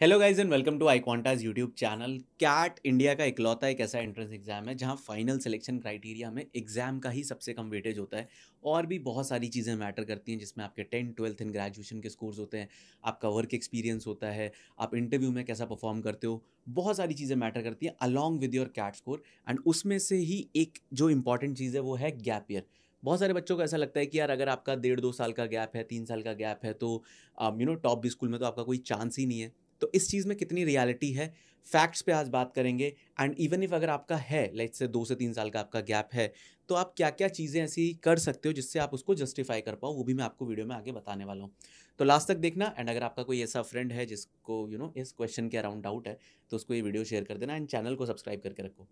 Hello guys and welcome to iQuanta's YouTube channel. CAT India का इकलौता एक ऐसा एंट्रेंस एग्जाम है जहां फाइनल सिलेक्शन क्राइटेरिया में एग्जाम का ही सबसे कम वेटेज होता है। और भी बहुत सारी चीज़ें मैटर करती हैं जिसमें आपके 10th 12th एंड ग्रेजुएशन के स्कोर्स होते हैं, आपका वर्क एक्सपीरियंस होता है, आप इंटरव्यू में कैसा परफॉर्म करते हो। बहुत सारी चीज़ें मैटर करती हैं along with your CAT score. And उसमें से ही एक जो इंपॉर्टेंट चीज़ है वो है गैप ईयर। बहुत सारे बच्चों को ऐसा लगता है कि यार अगर आपका 1.5-2 साल का गैप है, 3 साल का गैप है, तो टॉप भी स्कूल में तो आपका कोई चांस ही नहीं है। तो इस चीज़ में कितनी रियलिटी है, फैक्ट्स पे आज बात करेंगे। एंड इवन इफ अगर आपका है लाइक से 2 से 3 साल का आपका गैप है, तो आप क्या क्या चीज़ें ऐसी कर सकते हो जिससे आप उसको जस्टिफाई कर पाओ, वो भी मैं आपको वीडियो में आगे बताने वाला हूँ। तो लास्ट तक देखना। एंड अगर आपका कोई ऐसा फ्रेंड है जिसको इस क्वेश्चन के अराउंड डाउट है, तो उसको ये वीडियो शेयर कर देना एंड चैनल को सब्सक्राइब करके रखो।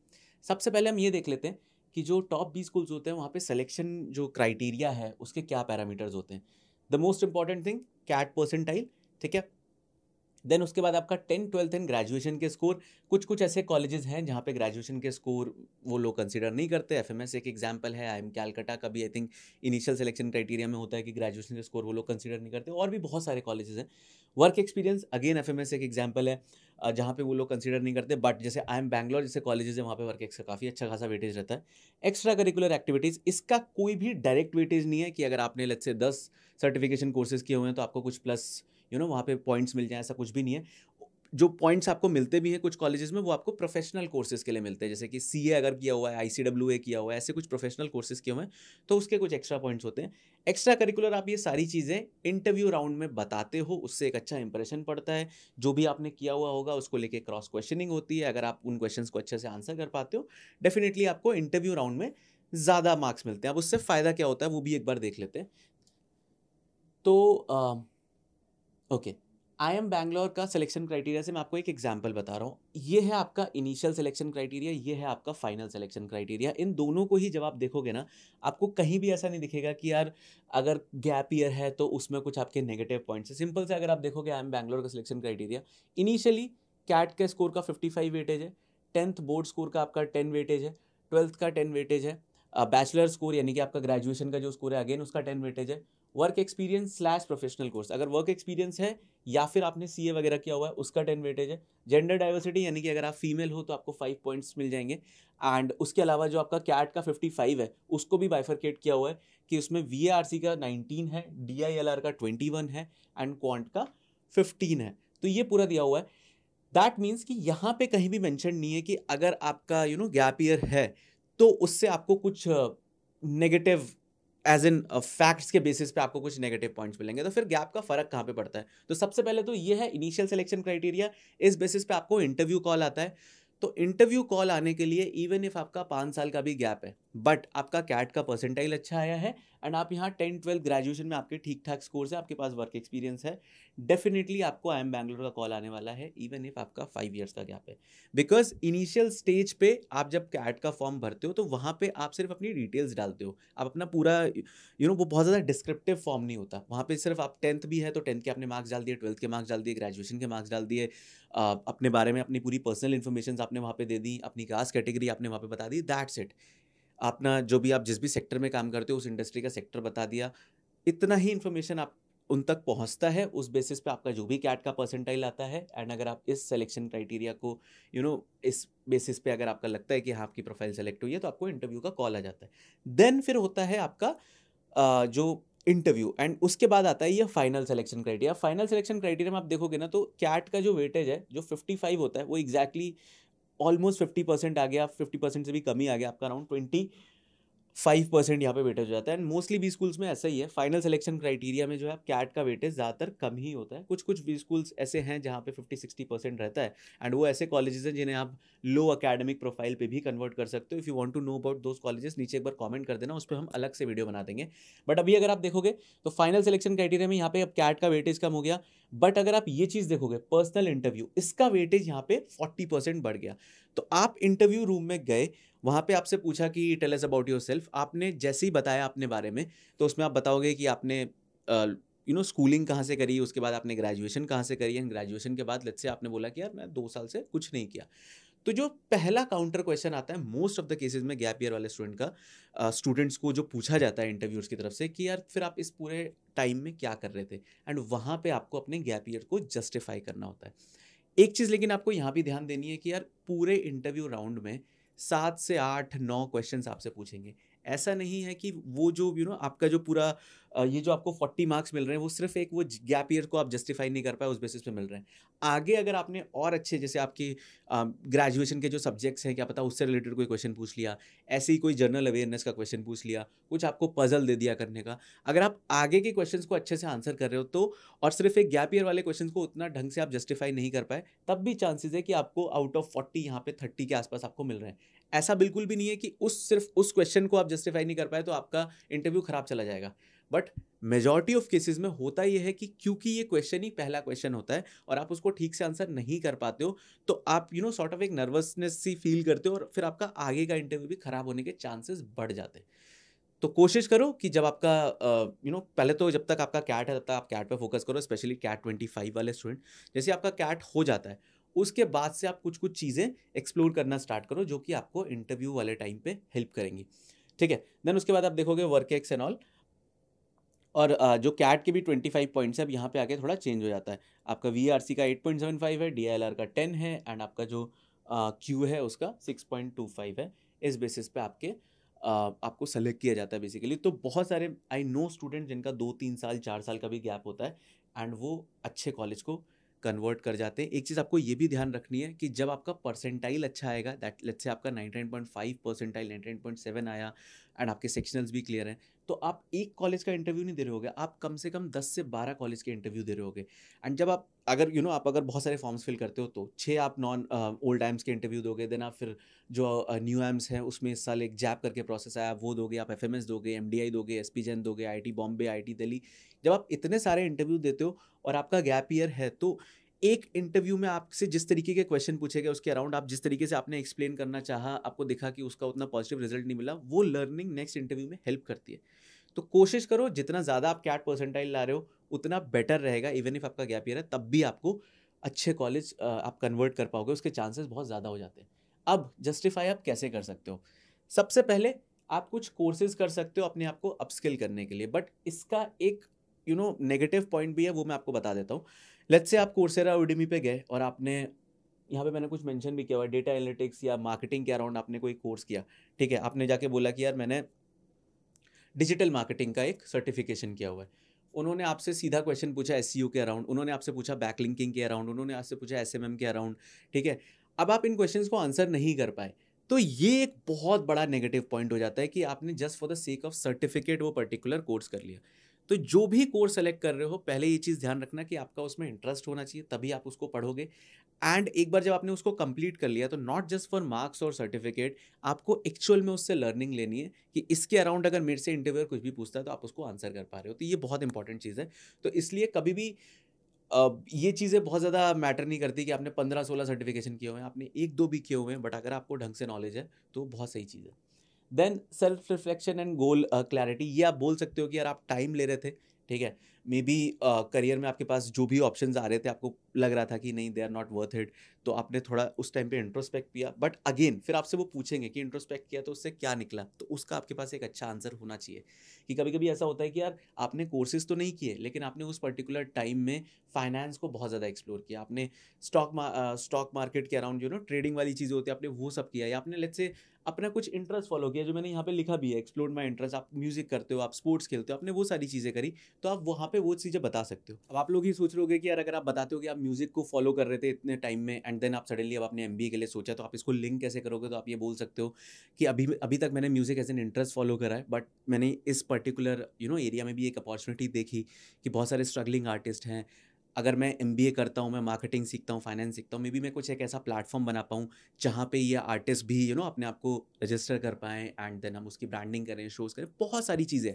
सबसे पहले हम ये देख लेते हैं कि जो टॉप 20 स्कूल्स होते हैं वहाँ पे सिलेक्शन जो क्राइटेरिया है उसके क्या पैरामीटर्स होते हैं। The most important thing, CAT percentile. ठीक है। देन उसके बाद आपका 10th 12th एंड ग्रेजुएशन के स्कोर। कुछ कुछ ऐसे कॉलेजेस हैं जहाँ पे ग्रेजुएशन के स्कोर वो लोग कंसीडर नहीं करते। एफएमएस एक एग्जांपल है, आईएम कैलकाटा का भी I think initial selection criteria में होता है कि ग्रेजुएशन के स्कोर वो लोग कंसीडर नहीं करते। और भी बहुत सारे कॉलेजेस हैं। वर्क एक्सपीरियंस अगेन एफएमएस एक एग्जाम्पल है, जहाँ पे वो लोग कंसीडर नहीं करते। बट जैसे आईएम बैंगलोर जैसे कॉलेजेस है वहाँ पे वर्क एक्स का काफ़ी अच्छा खासा वेटेज रहता है। एक्स्ट्रा करिकुलर एक्टिविटीज़, इसका कोई भी डायरेक्ट वेटेज नहीं है कि अगर आपने लेट्स से 10 सर्टिफिकेशन कोर्सेज किए हुए हैं तो आपको कुछ प्लस वहाँ पे पॉइंट्स मिल जाए, ऐसा कुछ भी नहीं है। जो पॉइंट्स आपको मिलते भी हैं कुछ कॉलेजेस में, वो आपको प्रोफेशनल कोर्सेज के लिए मिलते हैं, जैसे कि सीए अगर किया हुआ है, आईसीडब्ल्यूए किया हुआ है, ऐसे कुछ प्रोफेशनल कोर्सेज किए हुए हैं, तो उसके कुछ एक्स्ट्रा पॉइंट्स होते हैं। एक्स्ट्रा करिकुलर आप ये सारी चीज़ें इंटरव्यू राउंड में बताते हो, उससे एक अच्छा इंप्रेशन पड़ता है। जो भी आपने किया हुआ होगा उसको लेके क्रॉस क्वेश्चनिंग होती है। अगर आप उन क्वेश्चंस को अच्छे से आंसर कर पाते हो, डेफिनेटली आपको इंटरव्यू राउंड में ज़्यादा मार्क्स मिलते हैं। अब उससे फ़ायदा क्या होता है वो भी एक बार देख लेते हैं। तो ओके, आई एम बैंगलोर का सिलेक्शन क्राइटेरिया से मैं आपको एक एग्जांपल बता रहा हूँ। ये है आपका इनिशियल सिलेक्शन क्राइटेरिया, ये है आपका फाइनल सिलेक्शन क्राइटेरिया। इन दोनों को ही जब आप देखोगे ना, आपको कहीं भी ऐसा नहीं दिखेगा कि यार अगर गैप ईयर है तो उसमें कुछ आपके नेगेटिव पॉइंट्स है। सिंपल से अगर आप देखोगे आई एम बैंगलोर का सिलेक्शन क्राइटेरिया, इनिशियली कैट के स्कोर का 55 वेटेज है, 10th बोर्ड स्कोर का आपका 10 वेटेज है, 12th का 10 वेटेज है, बैचलर स्कोर यानी कि आपका ग्रेजुएशन का जो स्कोर है अगेन उसका 10 वेटेज है। Work experience slash professional course, अगर वर्क एक्सपीरियंस है या फिर आपने सीए वगैरह किया हुआ है उसका 10 वेटेज है। जेंडर डाइवर्सिटी यानी कि अगर आप फीमेल हो तो आपको 5 पॉइंट्स मिल जाएंगे। एंड उसके अलावा जो आपका कैट का 55 है उसको भी बाइफरकेट किया हुआ है कि उसमें वीएआरसी का 19 है, डीआईएलआर का 21 है एंड क्वांट का 15 है। तो ये पूरा दिया हुआ है। दैट मीन्स कि यहाँ पे कहीं भी मेंशन नहीं है कि अगर आपका गैप ईयर है तो उससे आपको कुछ नेगेटिव एज इन फैक्ट्स के बेसिस पे आपको कुछ नेगेटिव पॉइंट्स मिलेंगे। तो फिर गैप का फर्क कहाँ पे पड़ता है? तो सबसे पहले तो ये है इनिशियल सिलेक्शन क्राइटेरिया। इस बेसिस पे आपको इंटरव्यू कॉल आता है। तो इंटरव्यू कॉल आने के लिए इवन इफ आपका 5 साल का भी गैप है बट आपका कैट का परसेंटाइल अच्छा आया है एंड आप यहाँ 10th 12th ग्रेजुएशन में आपके ठीक ठाक स्कोर्स है, आपके पास वर्क एक्सपीरियंस है, डेफिनेटली आपको आई एम बैंगलोर का कॉल आने वाला है इवन इफ आपका 5 years का गैप है। बिकॉज इनिशियल स्टेज पे आप जब कैट का फॉर्म भरते हो तो वहाँ पे आप सिर्फ अपनी डिटेल्स डालते हो, आप अपना पूरा वो बहुत ज़्यादा डिस्क्रिप्टिव फॉर्म नहीं होता। वहाँ पे सिर्फ आप 10th भी है तो 10th के आपने मार्क्स डाल दिए, 12th के मार्क्स डाल दिए, ग्रेजुएशन के मार्क्स डाल दिए, अपने बारे में अपनी पूरी पर्सनल इन्फॉर्मेशन आपने वहाँ पे दे दी, अपनी कास्ट कैटेगरी आपने वहाँ पे बता दी, दैट्स इट। अपना जो भी आप जिस भी सेक्टर में काम करते हो उस इंडस्ट्री का सेक्टर बता दिया। इतना ही इन्फॉर्मेशन आप उन तक पहुंचता है। उस बेसिस पे आपका जो भी कैट का परसेंटाइल आता है एंड अगर आप इस सिलेक्शन क्राइटेरिया को इस बेसिस पे अगर आपका लगता है कि हाँ आपकी प्रोफाइल सेलेक्ट हुई है तो आपको इंटरव्यू का कॉल आ जाता है। देन फिर होता है आपका जो इंटरव्यू एंड उसके बाद आता है ये final selection criteria. Final selection criteria में आप देखोगे ना तो कैट का जो वेटेज है जो 55 होता है वो एग्जैक्टली ऑलमोस्ट 50% आ गया, 50% से भी कम ही आ गया, आपका अराउंड 5% यहाँ पे वेटेज हो जाता है। एंड मोस्टली बी स्कूल्स में ऐसा ही है। फाइनल सिलेक्शन क्राइटेरिया में जो है कैट का वेटेज ज़्यादातर कम ही होता है। कुछ कुछ बी स्कूल्स ऐसे हैं जहाँ पे 50-60% रहता है एंड वो ऐसे कॉलेजेस हैं जिन्हें आप लो अकेडमिक प्रोफाइल पे भी कन्वर्ट कर सकते हो। If you want to know about those colleges नीचे एक बार कमेंट कर देना, उस पर हम अलग से वीडियो बना देंगे। बट अभी अगर आप देखोगे तो फाइनल सिलेक्शन क्राइटेरिया में यहाँ पे अब कैट का वेटेज कम हो गया। बट अगर आप ये चीज़ देखोगे पर्सनल इंटरव्यू, इसका वेटेज यहाँ पे 40% बढ़ गया। तो आप इंटरव्यू रूम में गए, वहाँ पे आपसे पूछा कि टेल अस अबाउट योरसेल्फ, आपने जैसे ही बताया अपने बारे में तो उसमें आप बताओगे कि आपने स्कूलिंग कहाँ से करी, उसके बाद आपने ग्रेजुएशन कहाँ से करी एंड ग्रेजुएशन के बाद लेट्स से आपने बोला कि यार मैं 2 साल से कुछ नहीं किया। तो जो पहला काउंटर क्वेश्चन आता है मोस्ट ऑफ द केसेस में गैप ईयर वाले स्टूडेंट्स को जो पूछा जाता है इंटरव्यूअर्स की तरफ से कि यार फिर आप इस पूरे टाइम में क्या कर रहे थे, एंड वहाँ पे आपको अपने गैप ईयर को जस्टिफाई करना होता है। एक चीज़ लेकिन आपको यहाँ भी ध्यान देनी है कि यार पूरे इंटरव्यू राउंड में 7 से 8 9 क्वेश्चंस आपसे पूछेंगे। ऐसा नहीं है कि वो जो आपका जो पूरा ये जो आपको 40 मार्क्स मिल रहे हैं वो सिर्फ एक वो गैप ईयर को आप जस्टिफाई नहीं कर पाए उस बेसिस पे मिल रहे हैं। आगे अगर आपने और अच्छे जैसे आपकी ग्रेजुएशन के जो सब्जेक्ट्स हैं क्या पता उससे रिलेटेड कोई क्वेश्चन पूछ लिया, ऐसे ही कोई जनरल अवेयरनेस का क्वेश्चन पूछ लिया, कुछ आपको पजल दे दिया करने का। अगर आप आगे के क्वेश्चंस को अच्छे से आंसर कर रहे हो तो और सिर्फ एक गैप ईयर वाले क्वेश्चंस को उतना ढंग से आप जस्टिफाई नहीं कर पाए, तब भी चांसेस है कि आपको आउट ऑफ 40 यहाँ पे 30 के आसपास आपको मिल रहे हैं। ऐसा बिल्कुल भी नहीं है कि सिर्फ उस क्वेश्चन को आप जस्टिफाई नहीं कर पाए तो आपका इंटरव्यू खराब चला जाएगा। बट मेजॉरिटी ऑफ केसेस में होता यह है कि क्योंकि ये क्वेश्चन ही पहला क्वेश्चन होता है और आप उसको ठीक से आंसर नहीं कर पाते हो, तो आप सॉर्ट ऑफ एक नर्वसनेस सी फील करते हो और फिर आपका आगे का इंटरव्यू भी खराब होने के चांसेस बढ़ जाते हैं। तो कोशिश करो कि जब आपका पहले तो जब तक आपका कैट है तब तक आप कैट पे फोकस करो, स्पेशली कैट 25 वाले स्टूडेंट। जैसे आपका कैट हो जाता है उसके बाद से आप कुछ कुछ चीज़ें एक्सप्लोर करना स्टार्ट करो जो कि आपको इंटरव्यू वाले टाइम पे हेल्प करेंगी। ठीक है, देन उसके बाद आप देखोगे वर्क एक्स एंड ऑल, और जो कैट के भी 25 पॉइंट्स है, अब यहाँ पे आके थोड़ा चेंज हो जाता है। आपका VRC का 8.75 है, DILR का 10 है, एंड आपका जो क्यू है उसका 6.25 है। इस बेसिस पे आपको सेलेक्ट किया जाता है बेसिकली। तो बहुत सारे आई नो स्टूडेंट जिनका 2-3 साल 4 साल का भी गैप होता है एंड वो अच्छे कॉलेज को कन्वर्ट कर जाते हैं। एक चीज़ आपको ये भी ध्यान रखनी है कि जब आपका परसेंटाइल अच्छा आएगा, दैट लेट्स से आपका 99.5 परसेंटाइल 99.7 आया एंड आपके सेक्शनल्स भी क्लियर हैं, तो आप एक कॉलेज का इंटरव्यू नहीं दे रहे होगे, आप कम से कम 10 से 12 कॉलेज के इंटरव्यू दे रहे होगे। एंड जब आप अगर आप अगर बहुत सारे फॉर्म्स फिल करते हो तो 6 आप नॉन ओल्ड एम्स के इंटरव्यू दोगे, देन आप फिर जो न्यू एम्स हैं उसमें इस साल एक जैप करके प्रोसेस आया वो दोगे, आप FMS दोगे, MDI दोगे, SP जैन दोगे, IIT बॉम्बे, IIT दिल्ली। जब आप इतने सारे इंटरव्यू देते हो और आपका गैप ईयर है, तो एक इंटरव्यू में आपसे जिस तरीके के क्वेश्चन पूछे गए उसके अराउंड आप जिस तरीके से आपने एक्सप्लेन करना चाहा, आपको दिखा कि उसका उतना पॉजिटिव रिजल्ट नहीं मिला, वो लर्निंग नेक्स्ट इंटरव्यू में हेल्प करती है। तो कोशिश करो जितना ज़्यादा आप कैट परसेंटाइल ला रहे हो उतना बेटर रहेगा। इवन इफ आपका गैप ईयर है तब भी आपको अच्छे कॉलेज आप कन्वर्ट कर पाओगे, उसके चांसेस बहुत ज़्यादा हो जाते हैं। अब जस्टिफाई आप कैसे कर सकते हो? सबसे पहले आप कुछ कोर्सेज कर सकते हो अपने आप को अपस्किल करने के लिए, बट इसका एक नेगेटिव पॉइंट भी है, वो मैं आपको बता देता हूँ। लेट्स से आप कोर्सेरा उडेमी पे गए और आपने यहाँ पे मैंने कुछ मेंशन भी किया हुआ, डेटा एनालिटिक्स या मार्केटिंग के अराउंड आपने कोई कोर्स किया। ठीक है, आपने जाके बोला कि यार मैंने डिजिटल मार्केटिंग का एक सर्टिफिकेशन किया हुआ है। उन्होंने आपसे सीधा क्वेश्चन पूछा SEO के अराउंड, उन्होंने आपसे पूछा बैकलिंकिंग के अराउंड, उन्होंने आपसे पूछा SMM के अराउंड। ठीक है, अब आप इन क्वेश्चंस को आंसर नहीं कर पाए, तो ये एक बहुत बड़ा नेगेटिव पॉइंट हो जाता है कि आपने just for the sake of certificate वो पर्टिकुलर कोर्स कर लिया। तो जो भी कोर्स सेलेक्ट कर रहे हो, पहले ये चीज़ ध्यान रखना कि आपका उसमें इंटरेस्ट होना चाहिए, तभी आप उसको पढ़ोगे। एंड एक बार जब आपने उसको कंप्लीट कर लिया तो नॉट जस्ट फॉर मार्क्स और सर्टिफिकेट, आपको एक्चुअल में उससे लर्निंग लेनी है कि इसके अराउंड अगर मेरे से इंटरव्यूअर कुछ भी पूछता है तो आप उसको आंसर कर पा रहे हो। तो ये बहुत इंपॉर्टेंट चीज़ है। तो इसलिए कभी भी ये चीज़ें बहुत ज़्यादा मैटर नहीं करती कि आपने 15-16 सर्टिफिकेशन किए हुए हैं, आपने 1-2 भी किए हुए हैं, बट अगर आपको ढंग से नॉलेज है तो बहुत सही चीज़ है। Then self reflection and goal clarity, ये आप बोल सकते हो कि यार आप टाइम ले रहे थे। ठीक है, मे बी करियर में आपके पास जो भी ऑप्शंस आ रहे थे आपको लग रहा था कि नहीं they are not worth it, तो आपने थोड़ा उस टाइम पे इंट्रोस्पेक्ट किया। बट अगेन फिर आपसे वो पूछेंगे कि इंट्रोस्पेक्ट किया तो उससे क्या निकला, तो उसका आपके पास एक अच्छा आंसर होना चाहिए। कि कभी कभी ऐसा होता है कि यार आपने कोर्सेज तो नहीं किए लेकिन आपने उस पर्टिकुलर टाइम में फाइनेंस को बहुत ज़्यादा एक्सप्लोर किया, आपने स्टॉक मार्केट के अराउंड ट्रेडिंग वाली चीज़ें होती है, आपने वो सब किया, या आपने लेट्स से अपना कुछ इंटरेस्ट फॉलो किया, जो मैंने यहाँ पे लिखा भी है, एक्सप्लोर माई इंटरेस्ट। आप म्यूजिक करते हो, आप स्पोर्ट्स खेलते हो, आपने वो सारी चीज़ें करी, तो आप वहाँ पे वो चीज़ें बता सकते हो। अब आप लोग ही सोच रहे होगे कि यार अगर आप बताते हो कि आप म्यूजिक को फॉलो कर रहे थे इतने टाइम में एंड देन आप सडनली अब आपने MBA के लिए सोचा, तो आप इसको लिंक कैसे करोगे? तो आप ये बोल सकते हो कि अभी अभी तक मैंने music as an interest follow करा है, बट मैंने इस पर्टिकुलर एरिया में भी एक अपॉर्चुनिटी देखी कि बहुत सारे स्ट्रगलिंग आर्टिस्ट हैं। अगर मैं MBA करता हूँ, मैं मार्केटिंग सीखता हूँ, फाइनेंस सीखता हूँ, मे बी मैं कुछ एक ऐसा प्लेटफॉर्म बना पाऊँ जहाँ पे ये आर्टिस्ट भी अपने आप को रजिस्टर कर पाएँ एंड देन हम उसकी ब्रांडिंग करें, शोज़ करें, बहुत सारी चीज़ें।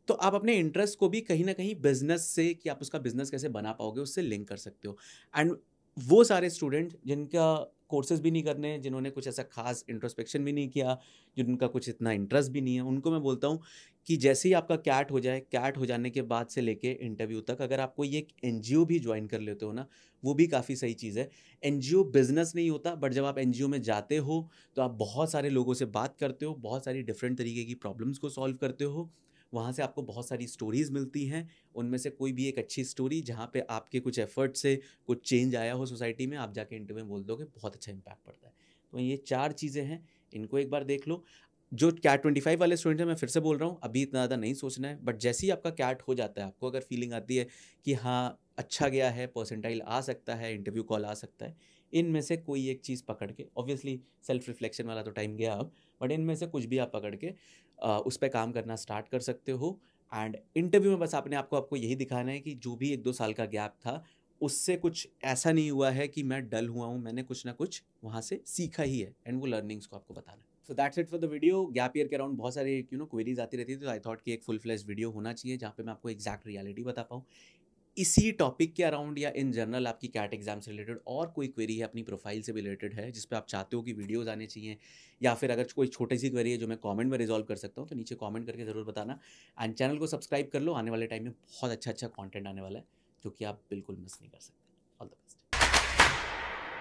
तो आप अपने इंटरेस्ट को भी कहीं ना कहीं बिजनेस से, कि आप उसका बिजनेस कैसे बना पाओगे, उससे लिंक कर सकते हो। एंड वो सारे स्टूडेंट जिनका कोर्सेज भी नहीं करने, जिन्होंने कुछ ऐसा खास इंट्रोस्पेक्शन भी नहीं किया, जिनका कुछ इतना इंटरेस्ट भी नहीं है, उनको मैं बोलता हूँ कि जैसे ही आपका कैट हो जाए, कैट हो जाने के बाद से लेके इंटरव्यू तक अगर आप कोई एक NGO भी ज्वाइन कर लेते हो ना, वो भी काफ़ी सही चीज़ है। NGO बिजनेस नहीं होता, बट जब आप NGO में जाते हो तो आप बहुत सारे लोगों से बात करते हो, बहुत सारी डिफरेंट तरीके की प्रॉब्लम्स को सॉल्व करते हो, वहाँ से आपको बहुत सारी स्टोरीज़ मिलती हैं, उनमें से कोई भी एक अच्छी स्टोरी जहाँ पे आपके कुछ एफर्ट से कुछ चेंज आया हो सोसाइटी में, आप जाके इंटरव्यू में बोल दोगे, बहुत अच्छा इम्पैक्ट पड़ता है। तो ये 4 चीज़ें हैं, इनको एक बार देख लो। जो कैट 25 वाले स्टूडेंट हैं, मैं फिर से बोल रहा हूँ, अभी इतना ज़्यादा नहीं सोचना है, बट जैसे ही आपका कैट हो जाता है, आपको अगर फीलिंग आती है कि हाँ, अच्छा गया है, परसेंटाइल आ सकता है, इंटरव्यू कॉल आ सकता है, इनमें से कोई एक चीज़ पकड़ के, ऑब्वियसली सेल्फ रिफ्लेक्शन वाला तो टाइम गया अब, बट इनमें से कुछ भी आप पकड़ के उस पे काम करना स्टार्ट कर सकते हो। एंड इंटरव्यू में बस आपने आपको यही दिखाना है कि जो भी 1-2 साल का गैप था, उससे कुछ ऐसा नहीं हुआ है कि मैं डल हुआ हूँ, मैंने कुछ ना कुछ वहाँ से सीखा ही है, एंड वो लर्निंग्स को आपको बताना है। So that's it for the video. Gap year के अराउंड बहुत सारे क्वेरीज आती रहती थी, तो आई थॉट कि एक फुल फ्लेज वीडियो होना चाहिए जहाँ पे मैं आपको एग्जैक्ट रियलिटी बता पाऊँ। इसी टॉपिक के अराउंड या इन जनरल आपकी कैट एग्जाम से रिलेटेड और कोई क्वेरी है, अपनी प्रोफाइल से भी रिलेटेड है, जिस पे आप चाहते हो कि वीडियोस आने चाहिए, या फिर अगर कोई छोटी सी क्वेरी है जो मैं कमेंट में रिजॉल्व कर सकता हूँ, तो नीचे कमेंट करके ज़रूर बताना। एंड चैनल को सब्सक्राइब कर लो, आने वाले टाइम में बहुत अच्छा कंटेंट आने वाला है, जो कि आप बिल्कुल मिस नहीं कर सकते। All the best.